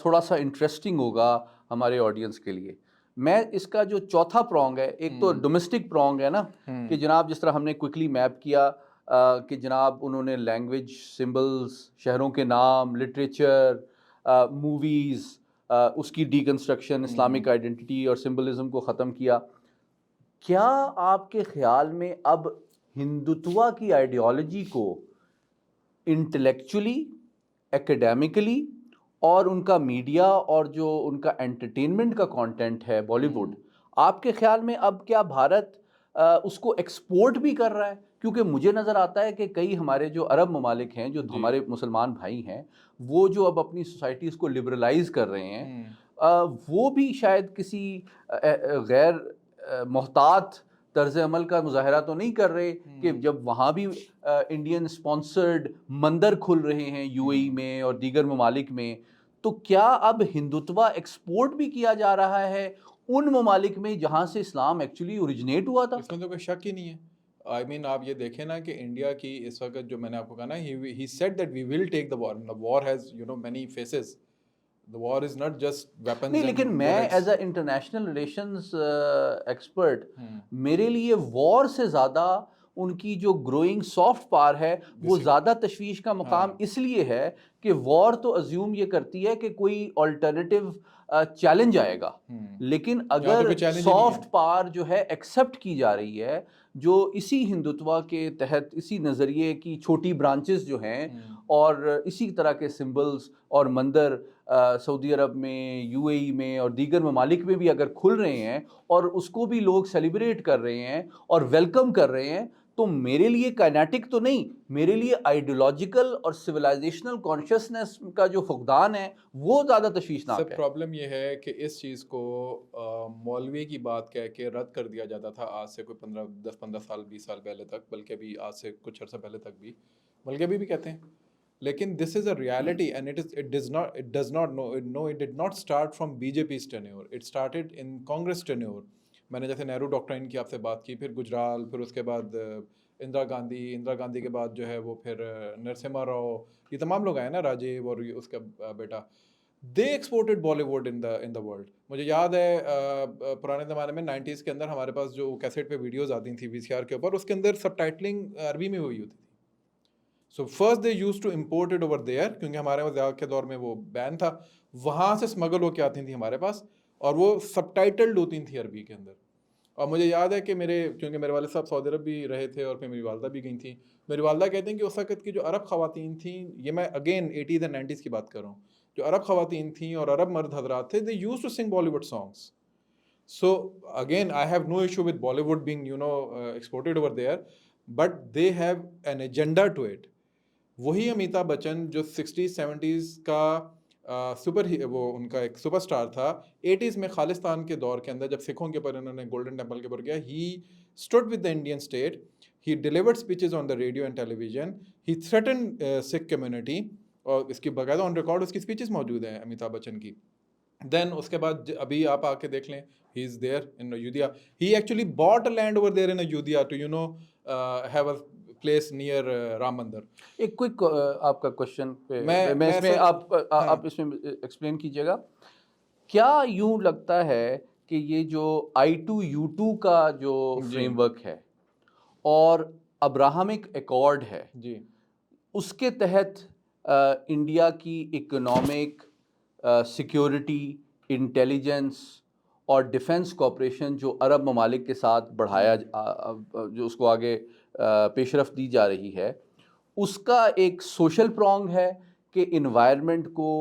تھوڑا سا انٹرسٹنگ ہوگا ہمارے آڈینس کے لیے. میں اس کا جو چوتھا پرونگ ہے, ایک تو ڈومیسٹک پرونگ ہے نا, کہ جناب جس طرح ہم نے کوئکلی میپ کیا کہ جناب انہوں نے لینگویج، سمبلز، شہروں کے نام، لٹریچر، موویز، اس کی ڈیکنسٹرکشن، اسلامک آئیڈینٹی اور سمبلزم کو ختم کیا. کیا آپ کے خیال میں اب ہندوتوا کی آئیڈیالوجی کو انٹلیکچولی، ایکڈیمکلی اور ان کا میڈیا اور جو ان کا انٹرٹینمنٹ کا کانٹینٹ ہے بالی ووڈ، آپ کے خیال میں اب کیا بھارت اس کو ایکسپورٹ بھی کر رہا ہے؟ کیونکہ مجھے نظر آتا ہے کہ کئی ہمارے جو عرب ممالک ہیں، جو ہمارے مسلمان بھائی ہیں، وہ جو اب اپنی سوسائٹیز کو لبرلائز کر رہے ہیں، وہ بھی شاید کسی غیر محتاط طرز عمل کا مظاہرہ تو نہیں کر رہے کہ جب وہاں بھی انڈین اسپانسرڈ مندر کھل رہے ہیں یو اے ای میں اور دیگر ممالک میں، تو کیا اب ہندوتوا ایکسپورٹ بھی کیا جا رہا ہے ان ممالک میں جہاں سے اسلام ایکچولی اوریجنیٹ ہوا تھا؟ اس میں تو کوئی شک ہی نہیں ہے. آئی مین آپ یہ دیکھیں نا کہ انڈیا کی اس وقت جو میں نے آپ کو کہا نا he said that we will take the war. The war has many faces. The war is not just weapons. نہیں، لیکن میں as a international relations expert, میرے لیے وار سے زیادہ ان کی جو گروئنگ سافٹ پاور ہے وہ زیادہ تشویش کا مقام اس لیے ہے کہ وار تو ازیوم یہ کرتی ہے کہ کوئی آلٹرنیٹیو چیلنج آئے گا، لیکن اگر سافٹ پاور جو ہے ایکسیپٹ کی جا رہی ہے، جو اسی ہندوتوا کے تحت اسی نظریے کی چھوٹی برانچز جو ہیں اور اسی طرح کے سمبلز اور مندر سعودی عرب میں، یو اے ای میں اور دیگر ممالک میں بھی اگر کھل رہے ہیں اور اس کو بھی لوگ سیلیبریٹ کر رہے ہیں اور ویلکم کر رہے ہیں، تو میرے لیے کائنیٹک تو نہیں، میرے لیے آئیڈیولوجیکل اور سویلائزیشنل کانشیسنس کا جو فقدان ہے وہ زیادہ تشویشناک ہے. سب پرابلم یہ ہے کہ اس چیز کو مولوی کی بات کہہ کے رد کر دیا جاتا تھا آج سے کوئی 15 سال 20 سال پہلے تک، بلکہ بھی آج سے کچھ عرصہ پہلے تک بھی، بلکہ ابھی بھی کہتے ہیں. لیکن this is a reality and it does not start from B J P's tenure, it started in Congress tenure. میں نے جیسے نہرو ڈاکٹرائن کی آپ سے بات کی، پھر گجرال، پھر اس کے بعد اندرا گاندھی کے بعد جو ہے وہ پھر نرسمہا راؤ، یہ تمام لوگ آئے نا، راجیو اور اس کا بیٹا. They exported Bollywood in the world. مجھے یاد ہے پرانے زمانے میں 90s کے اندر ہمارے پاس جو کیسٹ پہ ویڈیوز آتی تھیں VCR کے اوپر، اس کے اندر سب ٹائٹلنگ عربی میں ہوئی ہوتی تھی. So first they used to import it over there, کیونکہ ہمارے وہاں کے دور میں وہ بین تھا، وہاں سے اسمگل ہو کے آتی تھیں ہمارے پاس، اور وہ سب ٹائٹلڈ ہوتی تھیں عربی کے اندر. اور مجھے یاد ہے کہ کیونکہ میرے والد صاحب سعودی عرب بھی رہے تھے اور پھر میری والدہ بھی گئی تھیں. میری والدہ کہتے ہیں کہ اس وقت کی جو عرب خواتین تھیں، یہ میں اگین 80s اینڈ 90s کی بات کر رہا ہوں، جو عرب خواتین تھیں اور عرب مرد حضرات تھے، دے used to sing Bollywood songs. So again, I have no issue with Bollywood being exported over there, but they have an agenda to it. وہی امیتابھ بچن جو 60s 70s کا وہ ان کا ایک سپر اسٹار تھا، 80s میں خالصتان کے دور کے اندر جب سکھوں کے اوپر انہوں نے گولڈن ٹیمپل کے اوپر کیا، ہی stood with the Indian state, he delivered speeches on the radio and television, he threatened Sikh community، اور اس کی باقاعدہ آن ریکارڈ اس کی اسپیچز موجود ہیں امیتابھ بچن کی. دین اس کے بعد ابھی آپ آ کے دیکھ لیں، he is there in Ayodhya. He actually bought a land over there in Ayodhya to have a place near Ram Mandir. ایک کوئک آپ کا کوشچن پہ میں اس میں آپ اس میں ایکسپلین کیجیے گا. کیا یوں لگتا ہے کہ یہ جو I2U2 کا جو فریم ورک ہے اور ابراہمک ایکارڈ ہے، جی، اس کے تحت انڈیا کی اکنامک، سیکیورٹی، انٹیلیجنس اور ڈیفنس کوآپریشن جو عرب ممالک کے ساتھ بڑھایا، جو اس کو آگے پیش رفت دی جا رہی ہے، اس کا ایک سوشل پرانگ ہے کہ انوائرمنٹ کو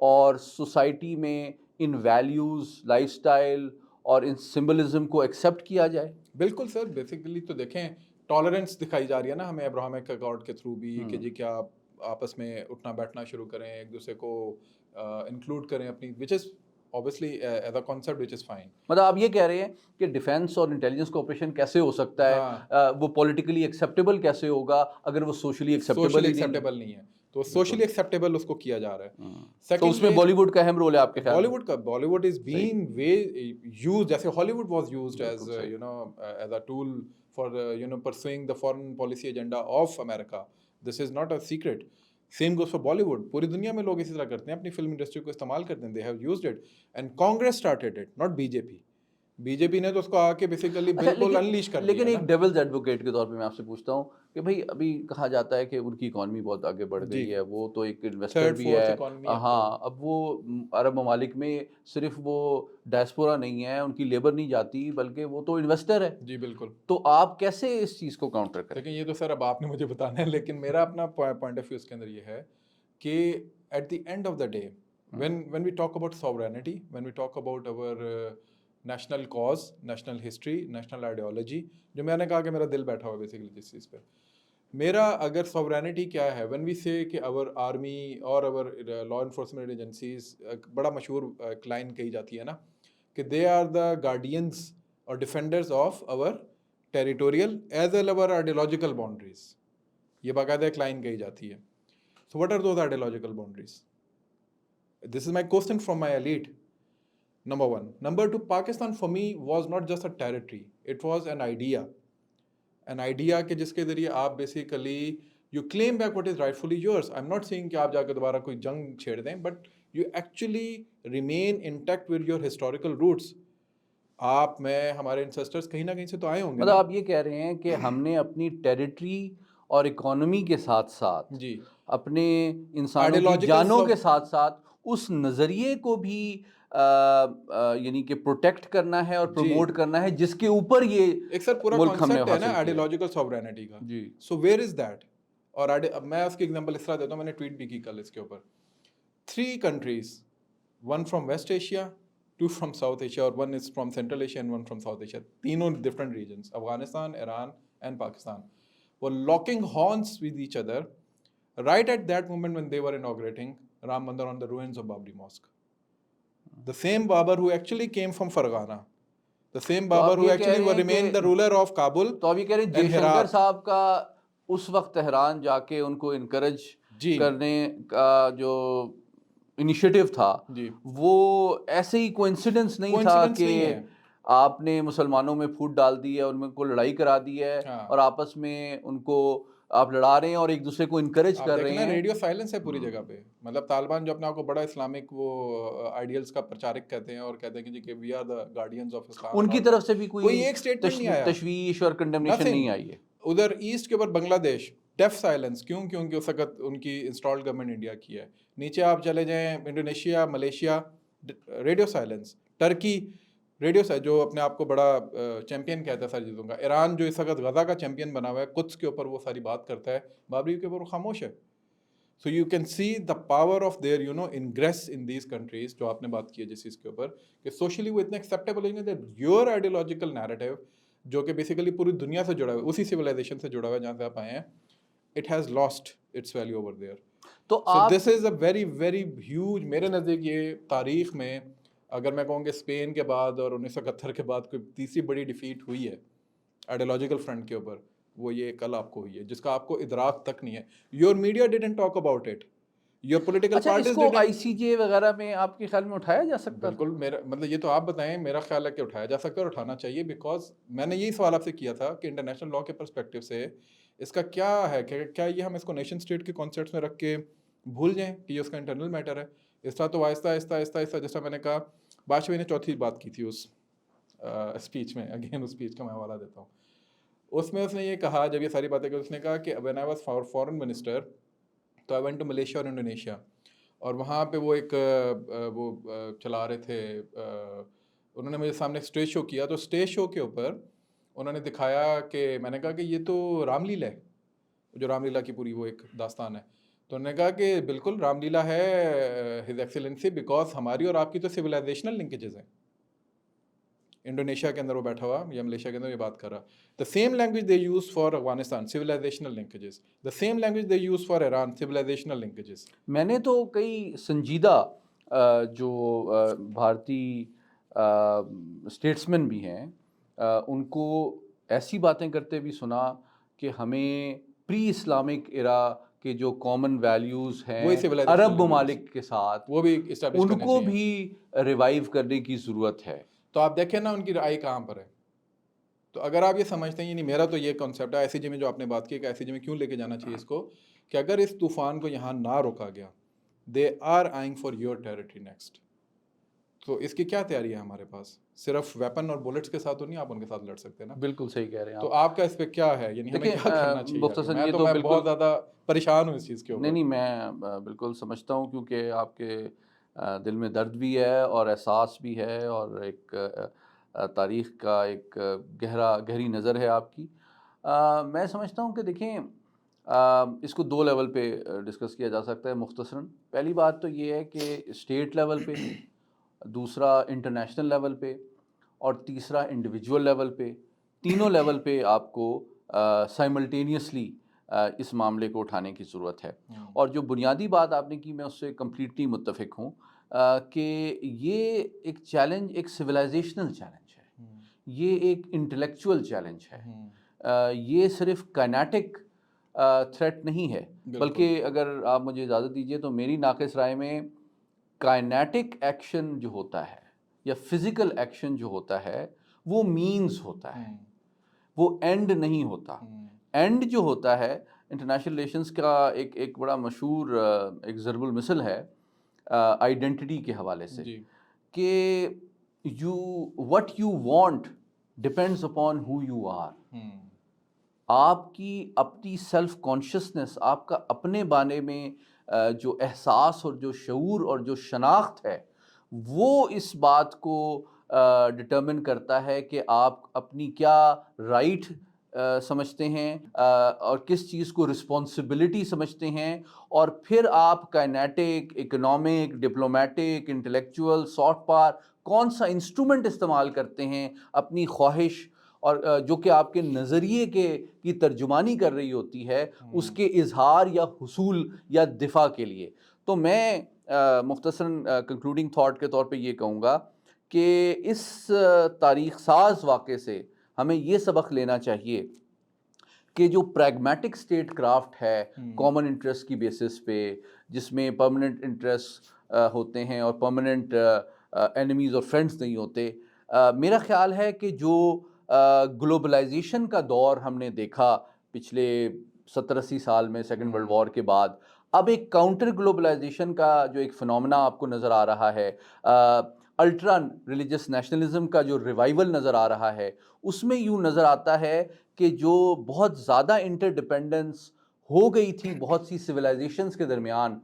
اور سوسائٹی میں ان ویلیوز، لائف سٹائل اور ان سمبلزم کو ایکسیپٹ کیا جائے. بالکل سر. بیسیکلی تو دیکھیں ٹالرنس دکھائی جا رہی ہے نا ہمیں ابراہمک ایکارڈ کے تھرو بھی، کہ جی کیا آپ آپس میں اٹھنا بیٹھنا شروع کریں، ایک دوسرے کو انکلوڈ کریں اپنی، وچ از obviously as a concept which is fine. مطلب آپ یہ کہہ رہے ہیں کہ ڈیفنس اور انٹیلیجنس کوآپریشن کیسے ہو سکتا ہے، وہ پولیٹیکلی ایکسیپٹیبل کیسے ہوگا اگر وہ سوشلی ایکسیپٹیبل نہیں ہے. تو سوشلی ایکسیپٹیبل اس کو کیا جا رہا ہے. تو اس میں بالی ووڈ کا اہم رول ہے آپ کے خیال میں؟ Bollywood is being used, جیسے Hollywood was used as as a tool for pursuing the foreign policy agenda of America. This is not a secret. Same goes for Bollywood. پوری دنیا میں لوگ اسی طرح کرتے ہیں، اپنی فلم انڈسٹری کو استعمال کرتے ہیں. They have used it and Congress started it, ناٹ BJP. بی جے پی نے تو اس کو آ کے بیسیکلی بالکل انلیش کر لیکن دیا ایک ڈیولز ایڈوکیٹ کے طور پہ میں آپ سے پوچھتا ہوں کہ بھائی ابھی کہا جاتا ہے کہ ان کی اکانومی بہت آگے بڑھ جی گئی ہے، وہ تو ایک انویسٹر تھرڈ بھی فورتھ ہے، اکانومی اب تو. ہاں اب وہ عرب ممالک میں صرف وہ ڈائسپورا نہیں ہے، ان کی لیبر نہیں جاتی بلکہ وہ تو انویسٹر ہے، جی بالکل. تو آپ کیسے اس چیز کو کاؤنٹر کریں؟ لیکن یہ تو سر اب آپ نے مجھے بتانا ہے، لیکن میرا اپنا پوائنٹ آف ویو اس کے اندر یہ ہے کہ at the end of the day when we talk about sovereignty, when we talk about our national cause, national history, national ideology, جو میں نے کہا کہ میرا دل بیٹھا ہوا بیسیکلی جس چیز پہ میرا اگر sovereignty کیا ہے، when we say کہ our army اور our law enforcement agencies، بڑا مشہور لائن کہی جاتی ہے نا کہ they are the guardians or defenders of our territorial as well as our ideological boundaries. یہ باقاعدہ ایک لائن کہی جاتی ہے. So what are those ideological boundaries? This is my question from my elite. Number one. Number two, Pakistan for me was not just a territory. It was an idea. An idea کہ جس کے ذریعے آپ basically you claim back what is rightfully yours. I'm not saying کہ آپ جا کے دوبارہ کوئی جنگ چھیڑ دیں, but you actually remain intact with your historical roots. آپ میں ہمارے انسسٹرز کہیں نہ کہیں سے تو آئے ہوں گے. مطلب آپ یہ کہہ رہے ہیں کہ ہم نے اپنی ٹیریٹری اور اکانومی کے ساتھ ساتھ جی اپنے انسانوں کی جانوں کے ساتھ ساتھ اس نظریے کو بھی یعنی کہ پروٹیکٹ کرنا ہے اور پروموٹ کرنا ہے جس کے اوپر یہ ایک سر پورا ملک ہم نے کانسیپٹ ہے نا حاصل کیا. آئیڈیولوجیکل سوورینٹی کا. جی سو ویئر از دیٹ؟ اور میں اس کی ایگزامپل اس طرح دیتا ہوں, میں نے ٹویٹ بھی کی کل اس کے اوپر. 3 countries, 1 from West Asia, 2 from South Asia, اور 1 is from Central Asia and 1 from South Asia. تینوں different regions, Afghanistan, Iran and Pakistan, were locking horns with each other right at that moment when they were inaugurating Ram Mandir on the ruins of Babri Mosque. The same Babar who actually came from Farghana, the same Babar who actually remained the ruler of Kabul. تو اب یہ کہہ رہے ہیں جے شنکر صاحب کا اس وقت تہران جا کے ان کو انکریج کرنے کا جو انیشیٹو تھا وہ ایسے ہی کوئنسیڈنس نہیں تھا کہ آپ نے مسلمانوں میں پھوٹ ڈال دی ہے, ان کو لڑائی کرا دی ہے اور آپس میں ان کو آپ لڑا رہے ہیں اور ایک دوسرے کو انکریج کر رہے ہیں. ریڈیو سائلنس ہے پوری جگہ پہ. مطلب طالبان جو اپنے آپ کو بڑا اسلامک وہ آئیڈیلز کا پرچارک کہتے ہیں اور کہتے ہیں کہ جی کہ we are the guardians of Islam, ان کی طرف سے بھی کوئی ایک اسٹیٹمنٹ نہیں آیا, تشویش اور کنڈمنیشن نہیں آئی ہے. ادھر ایسٹ کے اوپر بنگلہ دیش ڈیف سائلنس, کیونکہ اس وقت ان کی انسٹالڈ گورنمنٹ انڈیا کی ہے. نیچے آپ چلے جائیں Indonesia, Malaysia, radio silence. Turkey radio سے جو اپنے آپ کو بڑا چیمپئن کہتا ہے ساری چیزوں کا. ایران جو اس وقت غزہ کا چیمپئن بنا ہوا ہے, قدس کے اوپر وہ ساری بات کرتا ہے, بابری کے اوپر وہ خاموش ہے. So you can see the power of their ingress in these countries. جو آپ نے بات کی ہے جس چیز کے اوپر کہ سوشلی وہ اتنے ایکسیپٹیبل نہیں ہے. یور آئیڈیولوجیکل نیریٹو جو کہ بیسیکلی پوری دنیا سے جڑا ہوا ہے, اسی سویلائزیشن سے جڑا ہوا ہے جہاں سے آپ آئے ہیں, it has lost its value over there. تو دس is a very very huge, میرے نزدیک یہ تاریخ میں اگر میں کہوں کہ اسپین کے بعد اور 1971 کے بعد کوئی تیسری بڑی ڈیفیٹ ہوئی ہے آئیڈیولوجیکل فرنٹ کے اوپر, وہ یہ کل آپ کو ہوئی ہے, جس کا آپ کو ادراک تک نہیں ہے. Your media didn't talk about it, your political parties. اس کو آئی سی جے وغیرہ میں آپ کے خیال میں اٹھایا جا سکتا؟ بالکل, میرا مطلب یہ تو آپ بتائیں, میرا خیال ہے کہ اٹھایا جا سکتا ہے اور اٹھانا چاہیے. بیکاز میں نے یہی سوال آپ سے کیا تھا کہ انٹرنیشنل لاء کے پرسپیکٹیو سے اس کا کیا ہے, کہ کیا یہ ہم اس کو نیشن اسٹیٹ کے کانسیپٹس میں رکھ کے بھول جائیں کہ یہ اس کا انٹرنل میٹر ہے. اس طرح تو آہستہ آہستہ آہستہ آہستہ, جیسا میں نے کہا بادشاہی نے چوتھی بات کی تھی اس اسپیچ میں, اگین اس اسپیچ کا میں حوالہ دیتا ہوں. اس میں اس نے یہ کہا, جب یہ ساری باتیں کی, اس نے کہا کہ when I was foreign minister تو آئی وینٹ ٹو ملیشیا اور انڈونیشیا, اور وہاں پہ وہ ایک وہ چلا رہے تھے, انہوں نے مجھے سامنے اسٹیج شو کیا. تو اسٹیج شو کے اوپر انہوں نے دکھایا کہ میں نے کہا کہ یہ تو رام لیلا ہے, جو رام لیلا کی پوری وہ ایک داستان ہے. تو انہوں نے کہا کہ بالکل رام لیلا ہے ہز ایکسیلنسی, بیکاز ہماری اور آپ کی تو سویلائزیشنل لنکیجز ہیں. انڈونیشیا کے اندر وہ بیٹھا ہوا یا ملیشیا کے اندر یہ بات کر رہا. The same language they use for Afghanistan, civilisational linkages. The same language they use for Iran, civilisational linkages. میں نے تو کئی سنجیدہ جو بھارتی اسٹیٹسمین بھی ہیں ان کو ایسی باتیں کرتے بھی سنا کہ ہمیں پری اسلامک ایرا کے جو کامن ویلیوز ہیں عرب ممالک کے ساتھ, وہ بھی ان کو بھی ریوائیو کرنے کی ضرورت ہے. تو آپ دیکھیں نا ان کی رائے کہاں پر ہے. تو اگر آپ یہ سمجھتے ہیں, یعنی میرا تو یہ کانسیپٹ ہے آئی سی جے میں جو آپ نے بات کی کہ آئی سی جے میں کیوں لے کے جانا چاہیے اس کو, کہ اگر اس طوفان کو یہاں نہ روکا گیا, they are eyeing for your territory next. تو اس کی کیا تیاری ہے ہمارے پاس؟ صرف ویپن اور بلٹس کے ساتھ تو نہیں آپ ان کے ساتھ لڑ سکتے نا. بالکل صحیح کہہ رہے ہیں تو آپ. آپ کا اس پہ کیا ہے، یعنی ہمیں دیکھیں کیا کرنا چاہیے آگے؟ مختصراً یہ تو میں بالکل بہت زیادہ پریشان ہوں اس چیز کے نہیں اوپر. نہیں میں بالکل سمجھتا ہوں، کیونکہ آپ کے دل میں درد بھی ہے اور احساس بھی ہے، اور ایک تاریخ کا ایک گہری نظر ہے آپ کی. میں سمجھتا ہوں کہ دیکھیں اس کو دو لیول پہ ڈسکس کیا جا سکتا ہے مختصراً. پہلی بات تو یہ ہے کہ اسٹیٹ لیول پہ، دوسرا انٹرنیشنل لیول پہ، اور تیسرا انڈیویجول لیول پہ. تینوں لیول پہ آپ کو سائملٹینیسلی اس معاملے کو اٹھانے کی ضرورت ہے. اور جو بنیادی بات آپ نے کی، میں اس سے کمپلیٹلی متفق ہوں کہ یہ ایک چیلنج ایک سویلائزیشنل چیلنج ہے، یہ ایک انٹلیکچول چیلنج ہے. یہ صرف کائنیٹک تھریٹ نہیں ہے، بلکہ اگر آپ مجھے اجازت دیجیے تو میری ناقص رائے میں کائنیٹک ایکشن جو ہوتا ہے یا فزیکل ایکشن جو ہوتا ہے وہ مینز ہوتا ہے، وہ اینڈ نہیں ہوتا. اینڈ جو ہوتا ہے انٹرنیشنل ریلیشنز کا ایک بڑا مشہور ایک ضرب المثل ہے آئیڈینٹی کے حوالے سے، کہ what you want depends upon who you are. آپ کی اپنی سیلف کانشیسنس، آپ کا اپنے بارے میں جو احساس اور جو شعور اور جو شناخت ہے، وہ اس بات کو ڈٹرمن کرتا ہے کہ آپ اپنی کیا رائٹ سمجھتے ہیں اور کس چیز کو رسپانسبلٹی سمجھتے ہیں. اور پھر آپ kinetic, economic, diplomatic, intellectual, soft power کون سا انسٹرومنٹ استعمال کرتے ہیں اپنی خواہش اور جو کہ آپ کے نظریے کی ترجمانی کر رہی ہوتی ہے، اس کے اظہار یا حصول یا دفاع کے لیے. تو میں مختصراً کنکلوڈنگ تھاٹ کے طور پہ یہ کہوں گا کہ اس تاریخ ساز واقعے سے ہمیں یہ سبق لینا چاہیے کہ جو پریگمیٹک اسٹیٹ کرافٹ ہے کامن انٹرسٹ کی بیسس پہ، جس میں پرماننٹ انٹرسٹ ہوتے ہیں اور پرماننٹ اینیمیز اور فرینڈز نہیں ہوتے، میرا خیال ہے کہ جو گلوبلائزیشن کا دور ہم نے دیکھا پچھلے 70-80 سال میں سیکنڈ ورلڈ وار کے بعد، اب ایک کاؤنٹر گلوبلائزیشن کا جو ایک فنومنا آپ کو نظر آ رہا ہے، الٹرا ریلیجس نیشنلزم کا جو ریوائول نظر آ رہا ہے، اس میں یوں نظر آتا ہے کہ جو بہت زیادہ انٹر ڈپینڈنس ہو گئی تھی بہت سی سویلائزیشنز کے درمیان،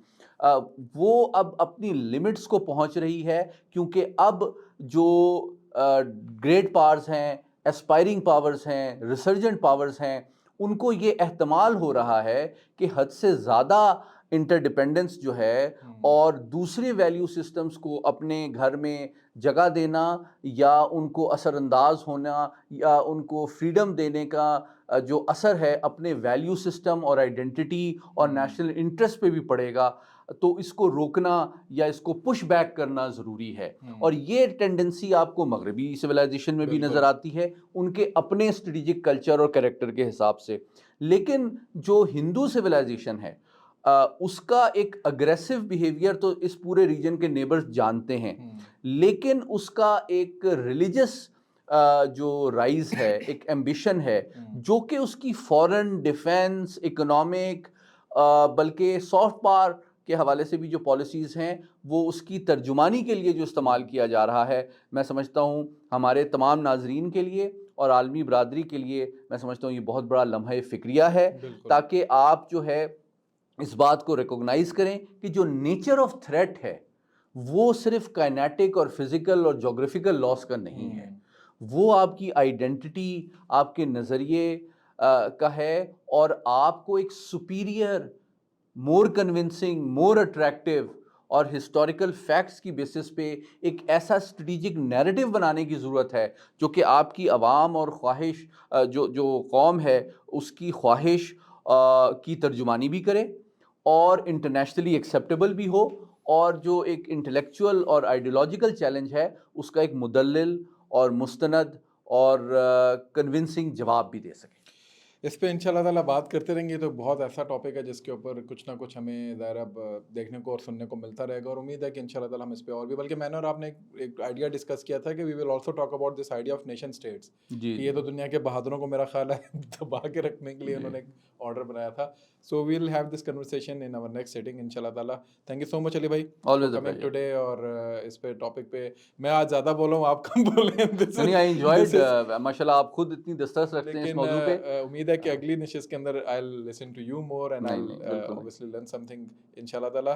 وہ اب اپنی لمٹس کو پہنچ رہی ہے، کیونکہ اب جو گریٹ پاورز ہیں، اسپائرنگ پاورز ہیں، ریسرجنٹ پاورز ہیں، ان کو یہ احتمال ہو رہا ہے کہ حد سے زیادہ انٹر ڈپینڈنس جو ہے اور دوسرے ویلیو سسٹمز کو اپنے گھر میں جگہ دینا یا ان کو اثر انداز ہونا یا ان کو فریڈم دینے کا جو اثر ہے اپنے ویلیو سسٹم اور آئیڈینٹی اور نیشنل انٹرسٹ پہ بھی پڑے گا. تو اس کو روکنا یا اس کو پش بیک کرنا ضروری ہے. اور یہ ٹینڈنسی آپ کو مغربی سویلائزیشن میں بھی نظر آتی ہے ان کے اپنے اسٹریٹجک کلچر اور کریکٹر کے حساب سے. لیکن جو ہندو سویلائزیشن ہے اس کا ایک اگریسو بیہیویئر تو اس پورے ریجن کے نیبرز جانتے ہیں، لیکن اس کا ایک ریلیجس جو رائز ہے، ایک ایمبیشن ہے جو کہ اس کی فورن ڈیفینس، اکنامک، بلکہ سافٹ پاور کے حوالے سے بھی جو پالیسیز ہیں وہ اس کی ترجمانی کے لیے جو استعمال کیا جا رہا ہے، میں سمجھتا ہوں ہمارے تمام ناظرین کے لیے اور عالمی برادری کے لیے میں سمجھتا ہوں یہ بہت بڑا لمحہ فکریہ ہے، تاکہ آپ جو ہے اس بات کو ریکوگنائز کریں کہ جو نیچر آف تھریٹ ہے وہ صرف کائنیٹک اور فزیکل اور جغرافیکل لاس کا نہیں ہے، وہ آپ کی آئیڈینٹی، آپ کے نظریے کا ہے، اور آپ کو ایک سپیریئر، مور کنونسنگ، مور اٹریکٹیو اور ہسٹوریکل فیکٹس کی بیسس پہ ایک ایسا اسٹریٹجک نیریٹو بنانے کی ضرورت ہے جو کہ آپ کی عوام اور خواہش جو قوم ہے اس کی خواہش کی ترجمانی بھی کرے اور انٹرنیشنلی ایکسیپٹیبل بھی ہو، اور جو ایک انٹلیکچول اور آئیڈیولوجیکل چیلنج ہے اس کا ایک مدلل اور مستند اور کنونسنگ جواب بھی دے سکے. اس پہ انشاءاللہ تعالیٰ بات کرتے رہیں گے. تو بہت ایسا ٹاپک ہے جس کے اوپر کچھ نہ کچھ ہمیں ظاہر اب دیکھنے کو اور سننے کو ملتا رہے گا، اور امید ہے کہ انشاءاللہ تعالیٰ ہم اس پہ اور بھی، بلکہ میں نے اور آپ نے ایک آئیڈیا ڈسکس کیا تھا کہ we will also talk about this idea of nation states. یہ تو دنیا کے بہادروں کو میرا خیال ہے دبا کے رکھنے کے لیے انہوں نے آرڈر بنایا تھا. So we will have this conversation in our next sitting انشاء اللہ تعالیٰ. تھینک یو سو مچ علی بھائی Always a coming pleasure. Today. اور اس پہ ٹاپک پہ میں آج زیادہ بولا ہوں, آپ کم بولے. نہیں, I enjoyed, ماشاء اللہ آپ خود اتنی دسترس رکھتے ہیں اس لیکن موضوع پہ. امید ہے کہ اگلی نشست کے اندر I will listen to you more and I نہیں ول نہیں بالکل نہیں. obviously learn something انشاء اللہ تعالیٰ.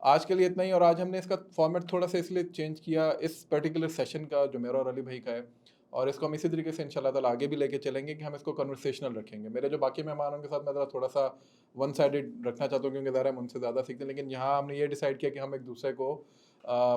آج کے لیے اتنا ہی. اور آج ہم نے اس کا فارمیٹ تھوڑا سا اس لیے چینج کیا, اس پرٹیکولر سیشن کا جو میرا اور علی بھائی کا ہے, اور اس کو ہم اسی طریقے سے انشاء اللہ تعالیٰ آگے بھی لے کے چلیں گے کہ ہم اس کو کنورسیشنل رکھیں گے. میرے جو باقی مہمانوں کے ساتھ میں ذرا تھوڑا سا ون سائڈڈ رکھنا چاہتا ہوں کیونکہ ظاہر ہے ہم ان سے زیادہ سیکھتے ہیں, لیکن یہاں ہم نے یہ ڈیسائیڈ کیا کہ ہم ایک دوسرے کو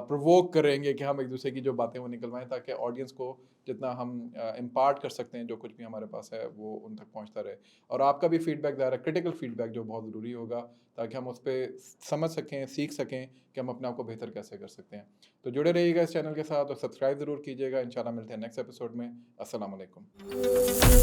پرووک کریں گے کہ ہم ایک دوسرے کی جو باتیں وہ نکلوائیں, تاکہ آڈینس کو جتنا ہم امپارٹ کر سکتے ہیں جو کچھ بھی ہمارے پاس ہے وہ ان تک پہنچتا رہے. اور آپ کا بھی فیڈ بیک ظاہر ہے, کرٹیکل فیڈ بیک جو بہت ضروری ہوگا, تاکہ ہم اس پہ سمجھ سکیں, سیکھ سکیں کہ ہم اپنے آپ کو بہتر کیسے کر سکتے ہیں. تو جڑے رہیے گا اس چینل کے ساتھ اور سبسکرائب ضرور کیجیے گا. انشاءاللہ ملتے ہیں نیکسٹ ایپیسوڈ میں. السلام علیکم.